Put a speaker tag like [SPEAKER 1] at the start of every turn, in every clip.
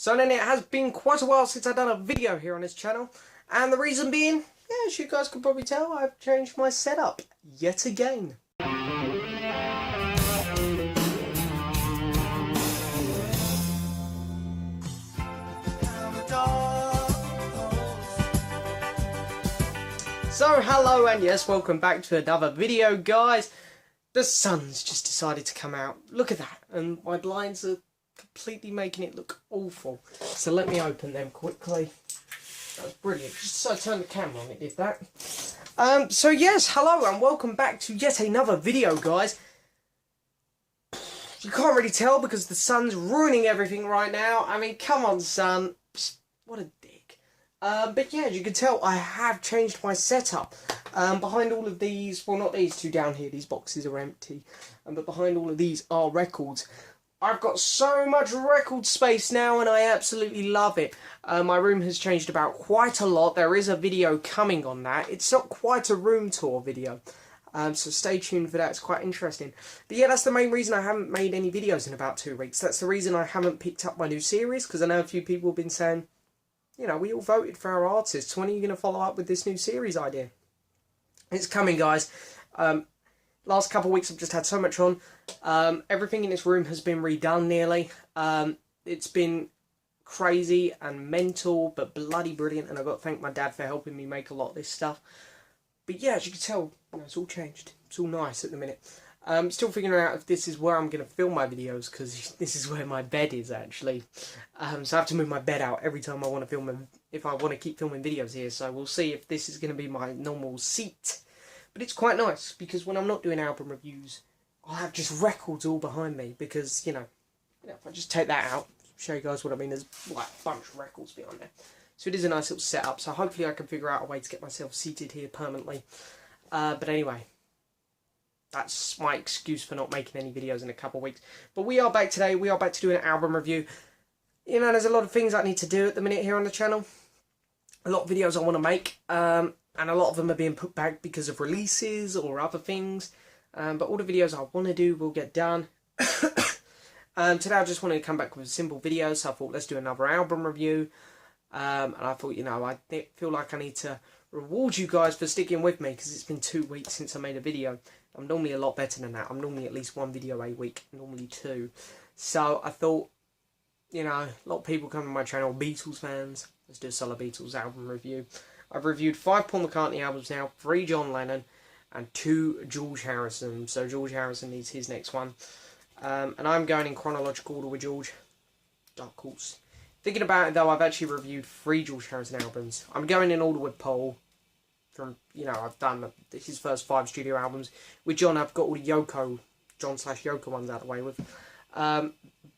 [SPEAKER 1] So then it has been quite a while since I've done a video here on this channel, and the reason being, yeah, as you guys can probably tell, I've changed my setup yet again. So hello and yes, welcome back to another video, guys. The sun's just decided to come out. Look at that, and my blinds are completely making it look awful. So let me open them quickly. That was brilliant. Just so I turned the camera on, it did that. So yes, hello and welcome back to yet another video, guys. You can't really tell because the sun's ruining everything right now. I mean, come on, sun. What a dick. But yeah, as you can tell, I have changed my setup. Behind all of these, well, not these two down here, these boxes are empty. But behind all of these are records. I've got so much record space now and I absolutely love it. My room has changed about quite a lot. There is a video coming on that. It's not quite a room tour video. So stay tuned for that. It's quite interesting. But yeah, that's the main reason I haven't made any videos in about 2 weeks. That's the reason I haven't picked up my new series, because I know a few people have been saying, you know, we all voted for our artists. When are you going to follow up with this new series idea? It's coming, guys. Last couple of weeks I've just had so much on. Everything in this room has been redone nearly. It's been crazy and mental, but bloody brilliant. And I've got to thank my dad for helping me make a lot of this stuff. But yeah, as you can tell, you know, it's all changed. It's all nice at the minute. Still figuring out if this is where I'm going to film my videos, because this is where my bed is actually. So I have to move my bed out every time I want to film, if I want to keep filming videos here. So we'll see if this is going to be my normal seat. But it's quite nice, because when I'm not doing album reviews, I'll have just records all behind me, because, you know, if I just take that out, show you guys what I mean, there's like a bunch of records behind there. So it is a nice little setup, so hopefully I can figure out a way to get myself seated here permanently. But anyway, that's my excuse for not making any videos in a couple of weeks. But we are back today, we are back to do an album review. You know, there's a lot of things I need to do at the minute here on the channel. A lot of videos I want to make, and a lot of them are being put back because of releases or other things. But all the videos I want to do will get done. Today I just wanted to come back with a simple video, so I thought let's do another album review. And I thought, you know, I feel like I need to reward you guys for sticking with me, because it's been 2 weeks since I made a video. I'm normally a lot better than that. I'm normally at least 1 video a week, normally 2. So I thought, you know, a lot of people come to my channel, Beatles fans. Let's do a solo Beatles album review. I've reviewed 5 Paul McCartney albums now, 3 John Lennon, and 2 George Harrison. So George Harrison needs his next one. And I'm going in chronological order with George. Dark Horse. Thinking about it though, I've actually reviewed 3 George Harrison albums. I'm going in order with Paul. From, you know, I've done his first 5 studio albums. With John, I've got all the John/Yoko ones out of the way with.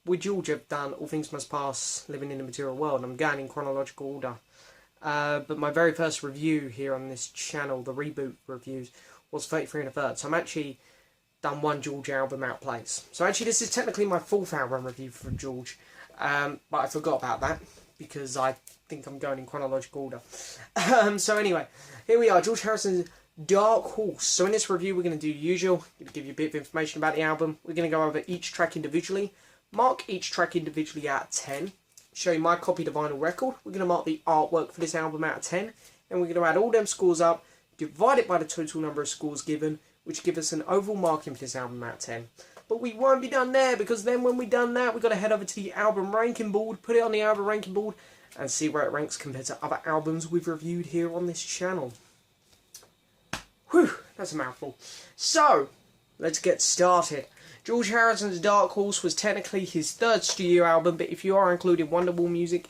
[SPEAKER 1] With George, I've done All Things Must Pass, Living in the Material World. I'm going in chronological order. But my very first review here on this channel, the reboot reviews, was 33 1/3. So I'm actually done 1 George album out of place. So actually this is technically my 4th album review for George. But I forgot about that, because I think I'm going in chronological order. So anyway, here we are, George Harrison's Dark Horse. So in this review we're going to do the usual. I'm going to give you a bit of information about the album. We're going to go over each track individually, mark each track individually out of 10, show you my copy of the vinyl record. We're going to mark the artwork for this album out of 10, and we're going to add all them scores up, divide it by the total number of scores given, which give us an overall marking for this album out of 10. But we won't be done there, because then when we've done that, we've got to head over to the album ranking board, put it on the album ranking board, and see where it ranks compared to other albums we've reviewed here on this channel. Whew, that's a mouthful. So, let's get started. George Harrison's Dark Horse was technically his 3rd studio album, but if you are including Wonderwall music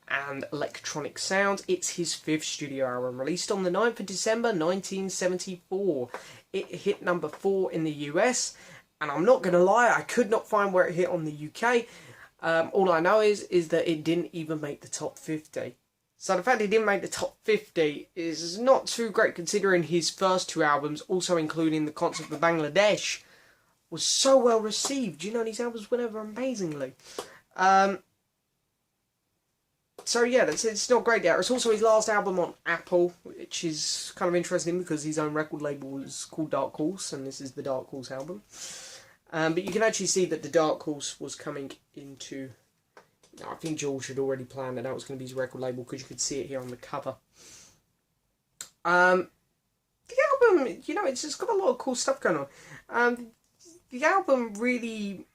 [SPEAKER 1] and electronic sounds, it's his 5th studio album, released on the 9th of December 1974. It hit number 4 in the US, and I'm not going to lie, I could not find where it hit on the UK. All I know is that it didn't even make the top 50. So the fact it didn't make the top 50 is not too great, considering his first 2 albums, also including The Concert for Bangladesh, was so well received. You know, these albums went over amazingly. So yeah, it's not great there. It's also his last album on Apple, which is kind of interesting because his own record label is called Dark Horse, and this is the Dark Horse album. But you can actually see that the Dark Horse was coming into I think George had already planned that was going to be his record label, because you could see it here on the cover. The album, you know, it's just got a lot of cool stuff going on. The album really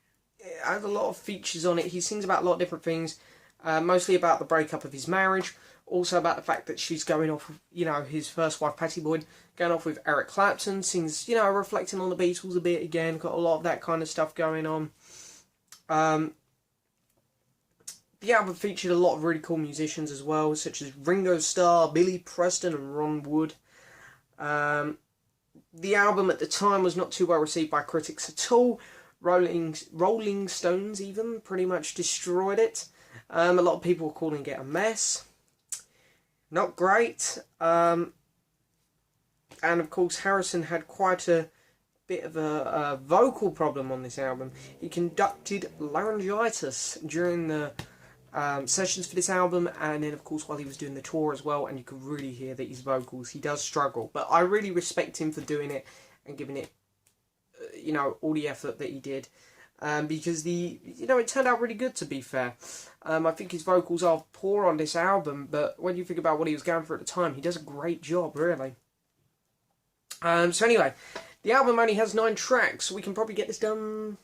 [SPEAKER 1] has a lot of features on it. He sings about a lot of different things, mostly about the breakup of his marriage, also about the fact that she's going off, you know, his first wife, Pattie Boyd, going off with Eric Clapton, sings, you know, reflecting on the Beatles a bit again, got a lot of that kind of stuff going on. The album featured a lot of really cool musicians as well, such as Ringo Starr, Billy Preston and Ron Wood. The album at the time was not too well received by critics at all. Rolling Stones even pretty much destroyed it. A lot of people were calling it a mess. Not great. And of course Harrison had quite a bit of a vocal problem on this album. He conducted laryngitis during the sessions for this album, and then of course while he was doing the tour as well, and you could really hear that his vocals, he does struggle, but I really respect him for doing it and giving it, you know, all the effort that he did, because it turned out really good, to be fair. I think his vocals are poor on this album, but when you think about what he was going for at the time, he does a great job, really. So anyway, the album only has 9 tracks, so we can probably get this done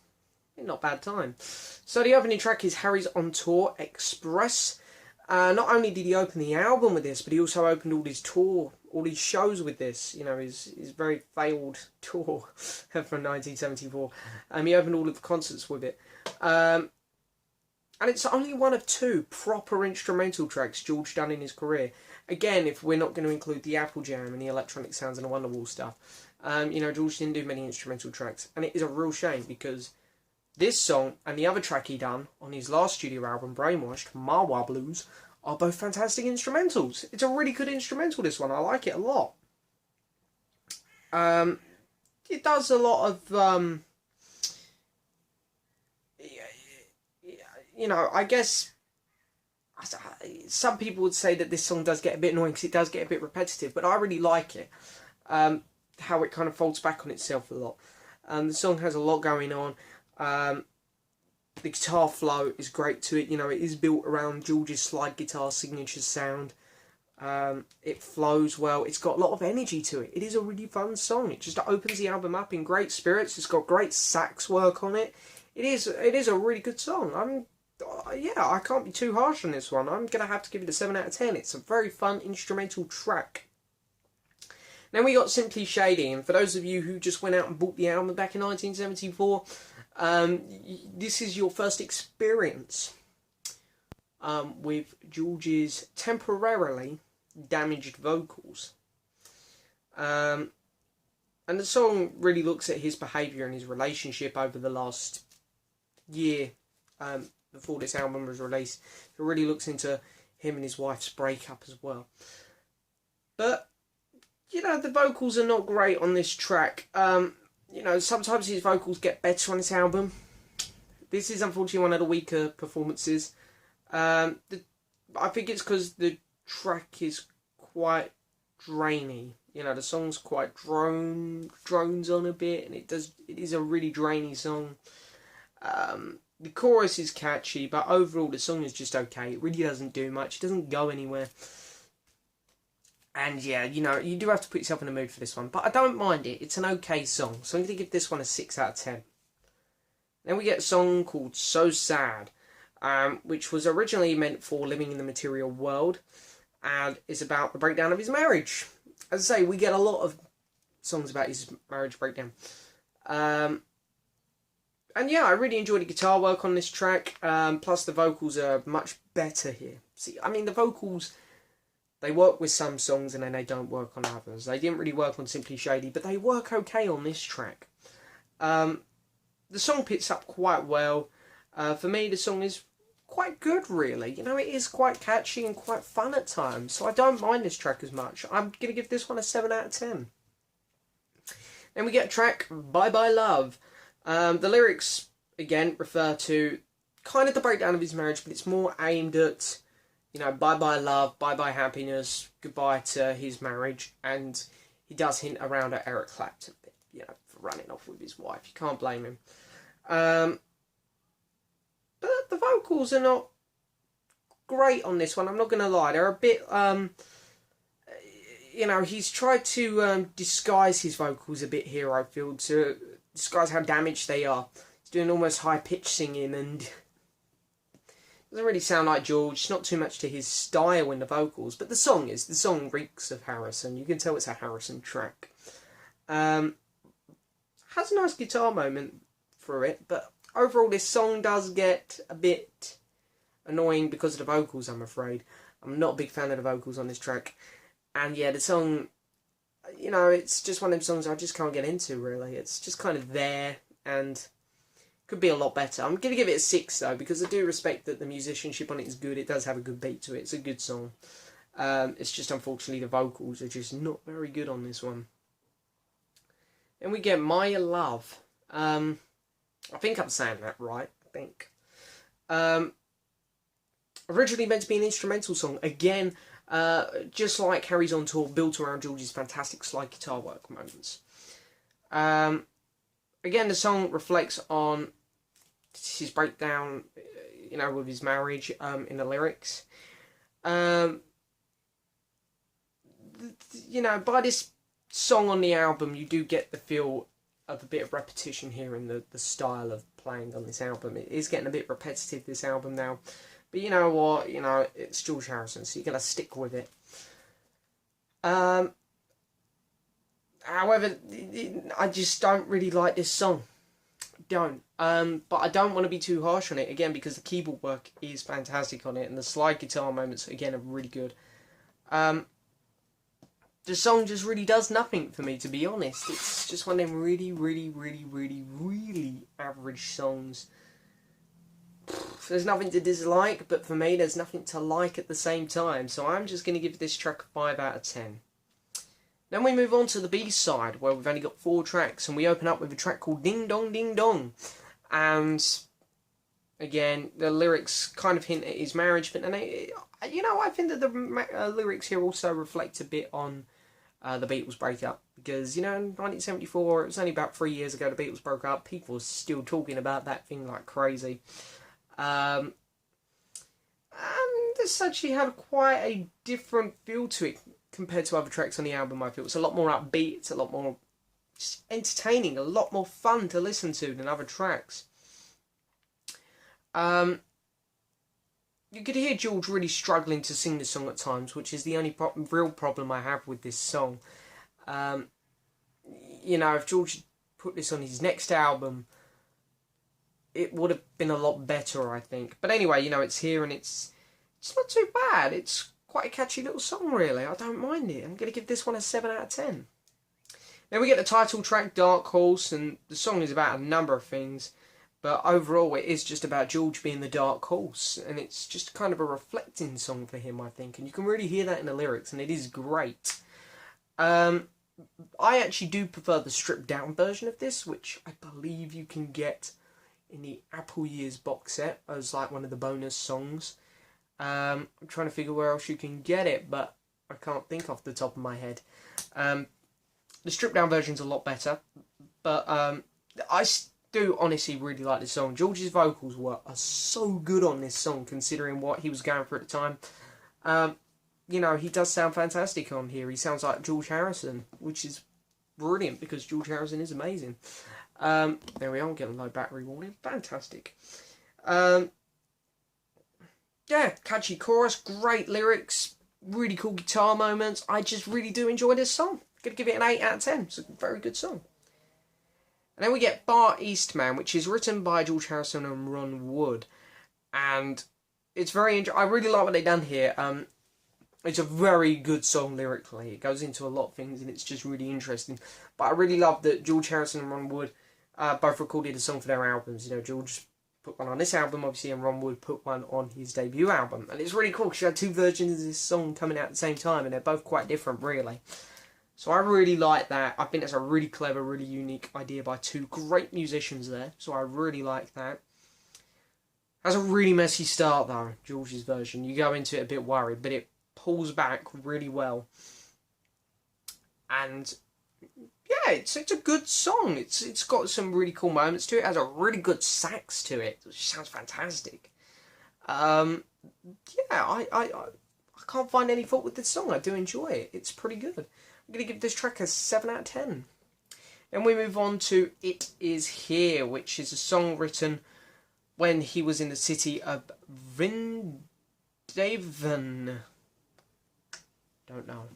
[SPEAKER 1] in not bad time. So the opening track is Harry's On Tour Express. Not only did he open the album with this, but he also opened all his shows with this. You know, his very failed tour from 1974. He opened all of the concerts with it. And it's only one of 2 proper instrumental tracks George done in his career. Again, if we're not going to include the Apple Jam and the electronic sounds and the Wonderwall stuff. George didn't do many instrumental tracks. And it is a real shame, because this song and the other track he done on his last studio album, Brainwashed, Marwa Blues, are both fantastic instrumentals. It's a really good instrumental, this one. I like it a lot. It does a lot of, I guess some people would say that this song does get a bit annoying because it does get a bit repetitive, but I really like it. How it kind of folds back on itself a lot. The song has a lot going on. The guitar flow is great to it. You know, it is built around George's slide guitar signature sound. It flows well. It's got a lot of energy to it. It is a really fun song. It just opens the album up in great spirits. It's got great sax work on it. It is a really good song. I can't be too harsh on this one. I'm going to have to give it a 7 out of 10. It's a very fun instrumental track. Then we got Simply Shady, and for those of you who just went out and bought the album back in 1974, this is your first experience with George's temporarily damaged vocals. And the song really looks at his behaviour and his relationship over the last year before this album was released. It really looks into him and his wife's breakup as well. But the vocals are not great on this track. Sometimes his vocals get better on this album. This is unfortunately one of the weaker performances. I think it's because the track is quite drainy. The song's quite drones on a bit, and it is a really drainy song. The chorus is catchy, but overall the song is just okay. It really doesn't do much. It doesn't go anywhere. And yeah, you do have to put yourself in the mood for this one. But I don't mind it. It's an okay song. So I'm going to give this one a 6 out of 10. Then we get a song called So Sad, which was originally meant for Living in the Material World, and is about the breakdown of his marriage. As I say, we get a lot of songs about his marriage breakdown. And yeah, I really enjoyed the guitar work on this track. Plus the vocals are much better here. See, the vocals, they work with some songs and then they don't work on others. They didn't really work on Simply Shady, but they work okay on this track. The song picks up quite well. For me, the song is quite good, really. It is quite catchy and quite fun at times, so I don't mind this track as much. I'm going to give this one a 7 out of 10. Then we get a track, Bye Bye Love. The lyrics, again, refer to kind of the breakdown of his marriage, but it's more aimed at, bye bye love, bye bye happiness, goodbye to his marriage, and he does hint around at Eric Clapton a bit, for running off with his wife. You can't blame him. But the vocals are not great on this one. I'm not going to lie. They're a bit, he's tried to disguise his vocals a bit here, I feel, to disguise how damaged they are. He's doing almost high-pitched singing and doesn't really sound like George. It's not too much to his style in the vocals, but the song reeks of Harrison. You can tell it's a Harrison track. Has a nice guitar moment through it, but overall this song does get a bit annoying because of the vocals, I'm afraid. I'm not a big fan of the vocals on this track. And yeah, the song, it's just one of them songs I just can't get into, really. It's just kind of there, and could be a lot better. I'm going to give it a 6, though, because I do respect that the musicianship on it is good. It does have a good beat to it. It's a good song. It's just, unfortunately, the vocals are just not very good on this one. Then we get My Love. I think I'm saying that right, I think. Originally meant to be an instrumental song. Again, just like Harry's on Tour, built around George's fantastic slide guitar work moments. Again, the song reflects on his breakdown, with his marriage in the lyrics. By this song on the album, you do get the feel of a bit of repetition here in the style of playing on this album. It is getting a bit repetitive, this album now. But you know what? It's George Harrison, so you're going to stick with it. However, I just don't really like this song. Don't. But I don't want to be too harsh on it, again, because the keyboard work is fantastic on it, and the slide guitar moments, again, are really good. The song just really does nothing for me, to be honest. It's just one of them really, really, really, really, really average songs. There's nothing to dislike, but for me, there's nothing to like at the same time. So I'm just going to give this track a 5 out of 10. Then we move on to the B-side, where we've only got 4 tracks, and we open up with a track called Ding Dong Ding Dong. And, again, the lyrics kind of hint at his marriage, but then, I think that the lyrics here also reflect a bit on the Beatles breakup. Because, in 1974, it was only about 3 years ago the Beatles broke up. People were still talking about that thing like crazy. And this actually had quite a different feel to it compared to other tracks on the album, I feel. It's a lot more upbeat, it's a lot more just entertaining, a lot more fun to listen to than other tracks. You could hear George really struggling to sing this song at times, which is the only real problem I have with this song. If George put this on his next album, it would have been a lot better, I think. But anyway, it's here and it's not too bad. It's quite a catchy little song, really. I don't mind it. I'm going to give this one a 7 out of 10. Then we get the title track, Dark Horse, and the song is about a number of things. But overall, it is just about George being the dark horse. And it's just kind of a reflecting song for him, I think. And you can really hear that in the lyrics, and it is great. I actually do prefer the stripped down version of this, which I believe you can get in the Apple Years box set as like one of the bonus songs. I'm trying to figure where else you can get it, but I can't think off the top of my head. The stripped down version's a lot better, but I do honestly really like this song. George's vocals are so good on this song, considering what he was going through at the time. He does sound fantastic on here. He sounds like George Harrison, which is brilliant because George Harrison is amazing. There we are, I'm getting low battery warning. Fantastic. Catchy chorus, great lyrics, really cool guitar moments. I just really do enjoy this song. Gonna give it an 8 out of 10. It's a very good song. And then we get Far East Man, which is written by George Harrison and Ron Wood. And it's very I really like what they've done here. It's a very good song lyrically. It goes into a lot of things and it's just really interesting. But I really love that George Harrison and Ron Wood both recorded a song for their albums. George put one on this album, obviously, and Ron Wood put one on his debut album. And it's really cool because you had 2 versions of this song coming out at the same time, and they're both quite different, really. So I really like that. I think that's a really clever, really unique idea by 2 great musicians there. So I really like that. Has a really messy start, though, George's version. You go into it a bit worried, but it pulls back really well. And yeah, it's a good song. It's got some really cool moments to it. It has a really good sax to it, which sounds fantastic. yeah, I can't find any fault with this song. I do enjoy it. It's pretty good. I'm going to give this track a 7 out of 10. Then we move on to It Is Here, which is a song written when he was in the city of Vrindavan. Don't know,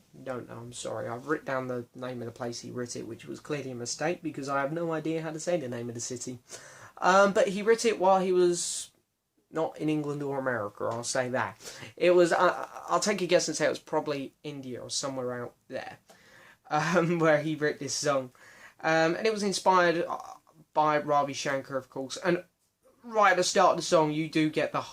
[SPEAKER 1] I'm sorry. I've written down the name of the place he wrote it, which was clearly a mistake because I have no idea how to say the name of the city. But he wrote it while he was not in England or America, I'll say that. It was, I'll take a guess and say it was probably India or somewhere out there, where he wrote this song. And it was inspired by Ravi Shankar, of course. And right at the start of the song, you do get the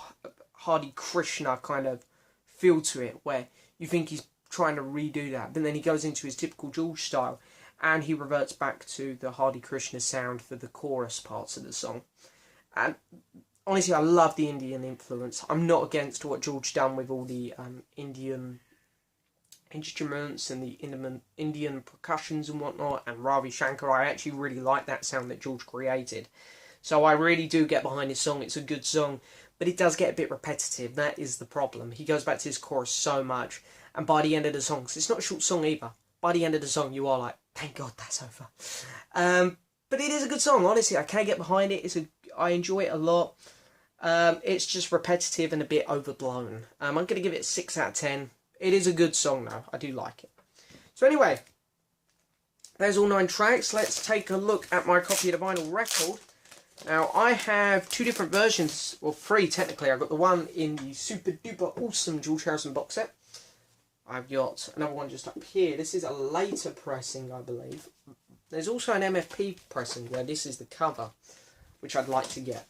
[SPEAKER 1] Hare Krishna kind of feel to it, where you think he's trying to redo that. But then he goes into his typical George style, and he reverts back to the Hare Krishna sound for the chorus parts of the song. And honestly, I love the Indian influence. I'm not against what George done with all the Indian instruments and the Indian percussions and whatnot, and Ravi Shankar. I actually really like that sound that George created. So I really do get behind his song. It's a good song, but it does get a bit repetitive. That is the problem. He goes back to his chorus so much, and by the end of the song, 'cause it's not a short song either, by the end of the song you are like, thank God that's over. But it is a good song, honestly. I can get behind it. I enjoy it a lot. It's just repetitive and a bit overblown. I'm going to give it a 6 out of 10. It is a good song though. I do like it. So anyway, there's all 9 tracks. Let's take a look at my copy of the vinyl record. Now, I have 2 different versions, well 3 technically. I've got the one in the super duper awesome George Harrison box set. I've got another one just up here. This is a later pressing, I believe. There's also an MFP pressing where this is the cover, which I'd like to get.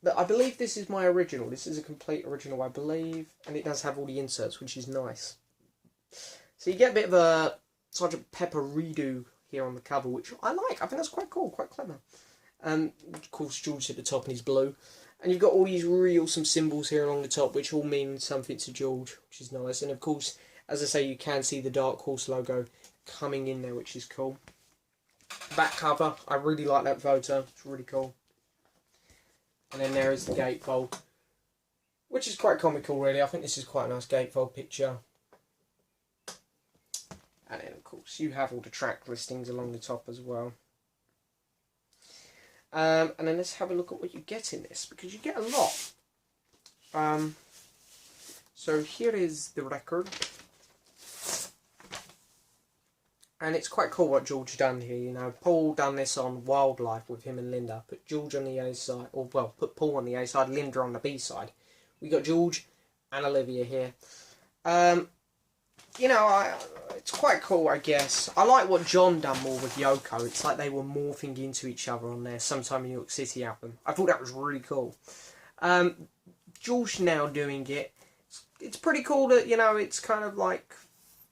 [SPEAKER 1] But I believe this is my original. This is a complete original, I believe. And it does have all the inserts, which is nice. So you get a bit of a Sgt. Pepper redo here on the cover, which I like. I think that's quite cool, quite clever. Of course, George at the top and he's blue. And you've got all these really awesome symbols here along the top, which all mean something to George, which is nice. And of course, as I say, you can see the Dark Horse logo coming in there, which is cool. Back cover, I really like that photo. It's really cool. And then there is the gatefold, which is quite comical, really. I think this is quite a nice gatefold picture. And then, of course, you have all the track listings along the top as well. And then let's have a look at what you get in this, because you get a lot. So here is the record. And it's quite cool what George done here, you know. Paul done this on Wildlife with him and Linda. Put George on the A side, or well, put Paul on the A side, Linda on the B side. We got George and Olivia here. You know, it's quite cool, I guess. I like what John done more with Yoko. It's like they were morphing into each other on their Sometime in New York City album. I thought that was really cool. George now doing it. It's pretty cool that, you know, it's kind of like,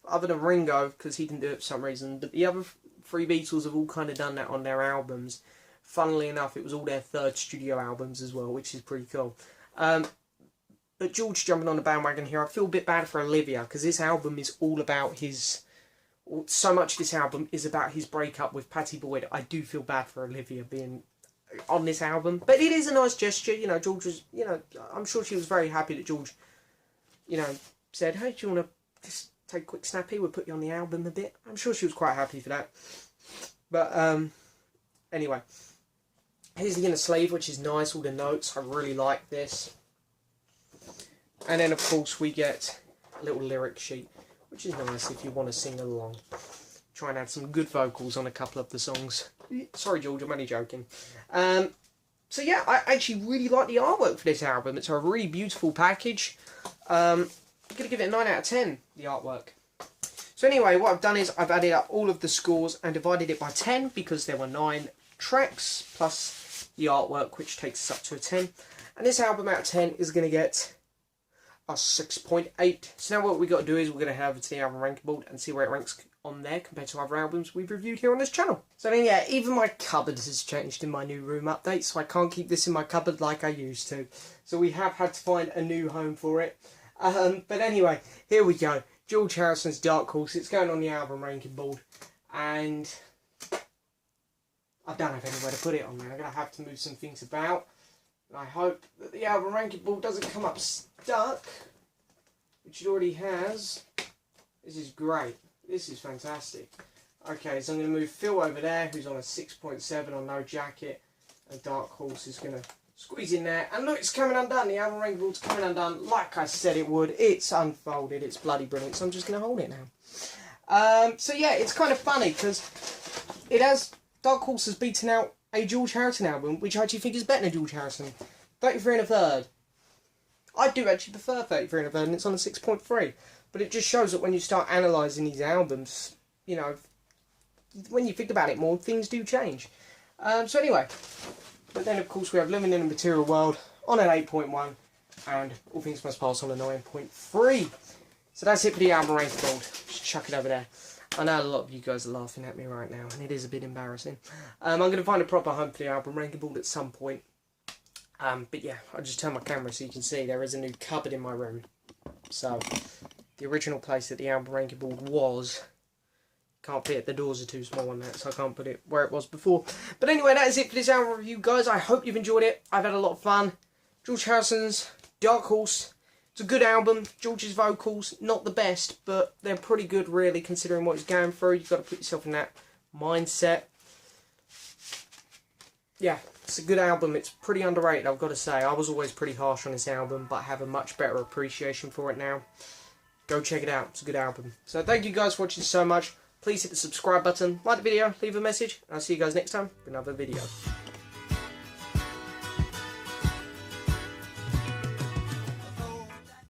[SPEAKER 1] other than Ringo, because he didn't do it for some reason, but the other 3 Beatles have all kind of done that on their albums. Funnily enough, it was all their 3rd studio albums as well, which is pretty cool. But George jumping on the bandwagon here, I feel a bit bad for Olivia, because this album is all about his... So much of this album is about his breakup with Pattie Boyd. I do feel bad for Olivia being on this album. But it is a nice gesture, you know, George was... You know, I'm sure she was very happy that George, you know, said, hey, do you want to just take a quick snappy? We'll put you on the album a bit. I'm sure she was quite happy for that. But, anyway. Here's the inner sleeve, which is nice, all the notes. I really like this. And then, of course, we get a little lyric sheet, which is nice if you want to sing along. Try and add some good vocals on a couple of the songs. Sorry, George, I'm only joking. So, yeah, I actually really like the artwork for this album. It's a really beautiful package. I'm going to give it a 9 out of 10, the artwork. So anyway, what I've done is I've added up all of the scores and divided it by 10 because there were 9 tracks plus the artwork, which takes us up to a 10. And this album out of 10 is going to get a 6.8. So now what we've got to do is we're going to head over to the album ranking board and see where it ranks on there compared to other albums we've reviewed here on this channel. So then, yeah, even my cupboard has changed in my new room update, so I can't keep this in my cupboard like I used to. So we have had to find a new home for it. But anyway, here we go. George Harrison's Dark Horse. It's going on the album ranking board. And I don't have anywhere to put it on there. I'm going to have to move some things about. And I hope that the album ranking board doesn't come up stuck, which it already has. This is great. This is fantastic. Okay, so I'm going to move Phil over there, who's on a 6.7 on No Jacket. And Dark Horse is going to squeeze in there. And look, it's coming undone. The album ranking board's coming undone like I said it would. It's unfolded. It's bloody brilliant. So I'm just going to hold it now. So yeah, it's kind of funny because it has... Dark Horse has beaten out a George Harrison album, which I actually think is better than George Harrison. 33 1/3. I do actually prefer 33 1/3, and it's on a 6.3. But it just shows that when you start analysing these albums, you know, when you think about it more, things do change. So anyway, but then of course we have Living in a Material World on an 8.1, and All Things Must Pass on a 9.3. So that's it for the album ranking board. Just chuck it over there. I know a lot of you guys are laughing at me right now, and it is a bit embarrassing. I'm going to find a proper home for the album ranking board at some point. But yeah, I'll just turn my camera so you can see there is a new cupboard in my room. So, the original place that the album ranking board was, can't fit it, the doors are too small on that, so I can't put it where it was before. But anyway, that is it for this album review, guys. I hope you've enjoyed it. I've had a lot of fun. George Harrison's Dark Horse. It's a good album. George's vocals, not the best, but they're pretty good, really, considering what he's going through. You've got to put yourself in that mindset. Yeah, it's a good album. It's pretty underrated, I've got to say. I was always pretty harsh on this album, but I have a much better appreciation for it now. Go check it out. It's a good album. So thank you guys for watching so much. Please hit the subscribe button, like the video, leave a message, and I'll see you guys next time for another video.